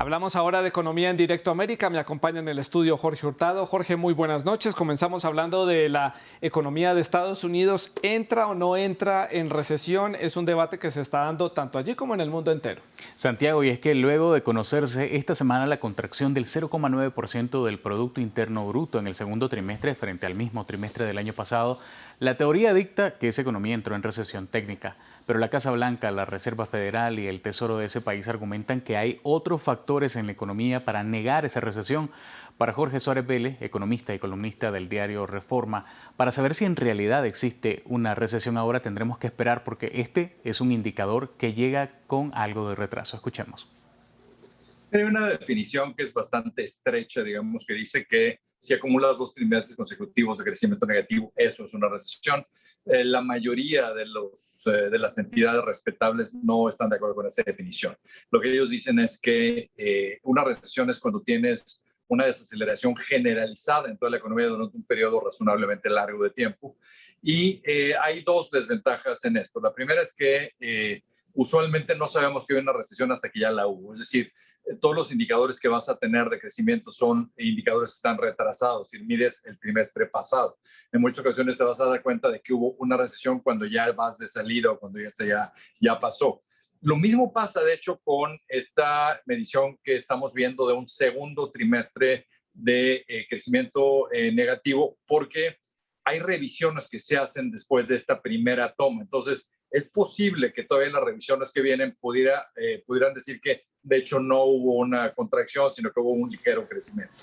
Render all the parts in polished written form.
Hablamos ahora de economía en Directo América. Me acompaña en el estudio Jorge Hurtado. Jorge, muy buenas noches. Comenzamos hablando de la economía de Estados Unidos. ¿Entra o no entra en recesión? Es un debate que se está dando tanto allí como en el mundo entero. Santiago, y es que luego de conocerse esta semana la contracción del 0,9% del Producto Interno Bruto en el segundo trimestre frente al mismo trimestre del año pasado, la teoría dicta que esa economía entró en recesión técnica, pero la Casa Blanca, la Reserva Federal y el Tesoro de ese país argumentan que hay otros factores en la economía para negar esa recesión. Para Jorge Suárez Vélez, economista y columnista del diario Reforma, para saber si en realidad existe una recesión ahora tendremos que esperar porque este es un indicador que llega con algo de retraso. Escuchemos. Hay una definición que es bastante estrecha, digamos, que dice que si acumulas 2 trimestres consecutivos de crecimiento negativo, eso es una recesión. La mayoría de las entidades respetables no están de acuerdo con esa definición. Lo que ellos dicen es que una recesión es cuando tienes una desaceleración generalizada en toda la economía durante un periodo razonablemente largo de tiempo. Y hay 2 desventajas en esto. La primera es que usualmente no sabemos que hay una recesión hasta que ya la hubo. Es decir, todos los indicadores que vas a tener de crecimiento son indicadores que están retrasados. Si mides el trimestre pasado, en muchas ocasiones te vas a dar cuenta de que hubo una recesión cuando ya vas de salida o cuando ya pasó. Lo mismo pasa, de hecho, con esta medición que estamos viendo de un segundo trimestre de crecimiento negativo, porque hay revisiones que se hacen después de esta primera toma. Entonces, es posible que todavía las revisiones que vienen pudieran decir que, de hecho, no hubo una contracción, sino que hubo un ligero crecimiento.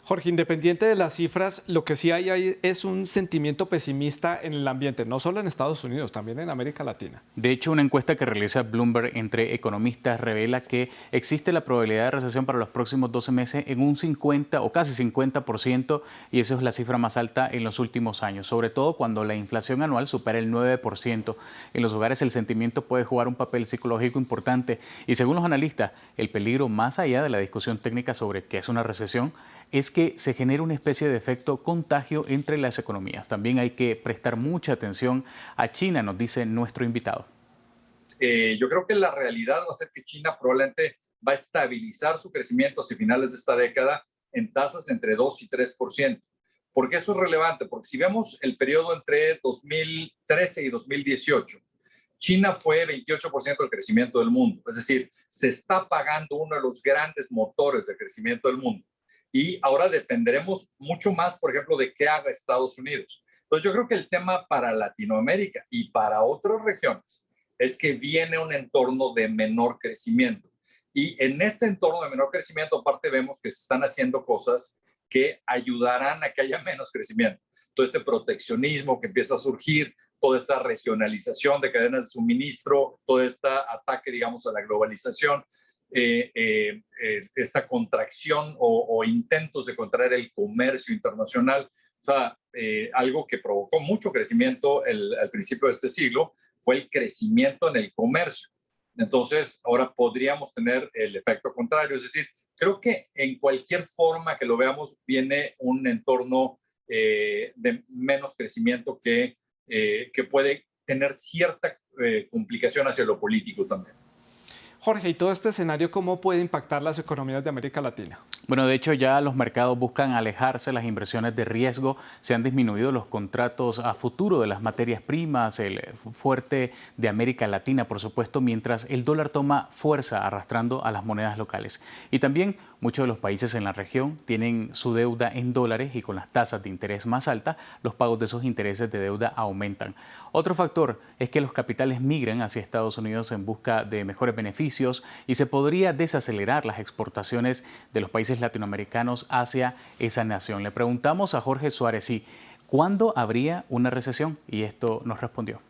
Jorge, independiente de las cifras, lo que sí hay es un sentimiento pesimista en el ambiente, no solo en Estados Unidos, también en América Latina. De hecho, una encuesta que realiza Bloomberg entre economistas revela que existe la probabilidad de recesión para los próximos 12 meses en un 50 o casi 50%, y eso es la cifra más alta en los últimos años, sobre todo cuando la inflación anual supera el 9%. En los hogares el sentimiento puede jugar un papel psicológico importante y según los analistas, el peligro más allá de la discusión técnica sobre qué es una recesión es que se genera una especie de efecto contagio entre las economías. También hay que prestar mucha atención a China, nos dice nuestro invitado. Yo creo que la realidad va a ser que China probablemente va a estabilizar su crecimiento hacia finales de esta década en tasas entre 2 y 3%. ¿Por qué eso es relevante? Porque si vemos el periodo entre 2013 y 2018, China fue 28% del crecimiento del mundo. Es decir, se está pagando uno de los grandes motores del crecimiento del mundo. Y ahora dependeremos mucho más, por ejemplo, de qué haga Estados Unidos. Entonces, yo creo que el tema para Latinoamérica y para otras regiones es que viene un entorno de menor crecimiento. Y en este entorno de menor crecimiento, aparte vemos que se están haciendo cosas que ayudarán a que haya menos crecimiento. Todo este proteccionismo que empieza a surgir, toda esta regionalización de cadenas de suministro, todo este ataque, digamos, a la globalización, esta contracción o intentos de contraer el comercio internacional, o sea, algo que provocó mucho crecimiento al principio de este siglo fue el crecimiento en el comercio. Entonces, ahora podríamos tener el efecto contrario, es decir, creo que en cualquier forma que lo veamos viene un entorno de menos crecimiento que puede tener cierta complicación hacia lo político también. Jorge, ¿y todo este escenario cómo puede impactar las economías de América Latina? Bueno, de hecho ya los mercados buscan alejarse, las inversiones de riesgo, se han disminuido los contratos a futuro de las materias primas, el fuerte de América Latina, por supuesto, mientras el dólar toma fuerza arrastrando a las monedas locales. Y también muchos de los países en la región tienen su deuda en dólares y con las tasas de interés más altas, los pagos de esos intereses de deuda aumentan. Otro factor es que los capitales migran hacia Estados Unidos en busca de mejores beneficios y se podría desacelerar las exportaciones de los países latinoamericanos hacia esa nación. Le preguntamos a Jorge Suárez si ¿cuándo habría una recesión? Y esto nos respondió.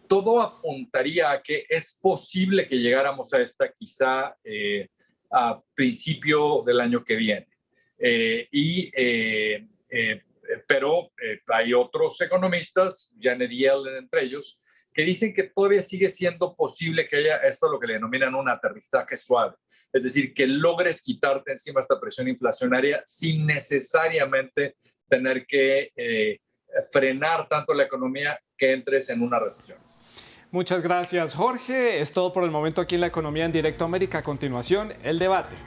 Todo apuntaría a que es posible que llegáramos a esta quizá a principio del año que viene. Pero hay otros economistas, Janet Yellen entre ellos, que dicen que todavía sigue siendo posible que haya esto, lo que le denominan un aterrizaje suave. Es decir, que logres quitarte encima esta presión inflacionaria sin necesariamente tener que frenar tanto la economía que entres en una recesión. Muchas gracias, Jorge. Es todo por el momento aquí en La Economía en Directo América. A continuación, el debate.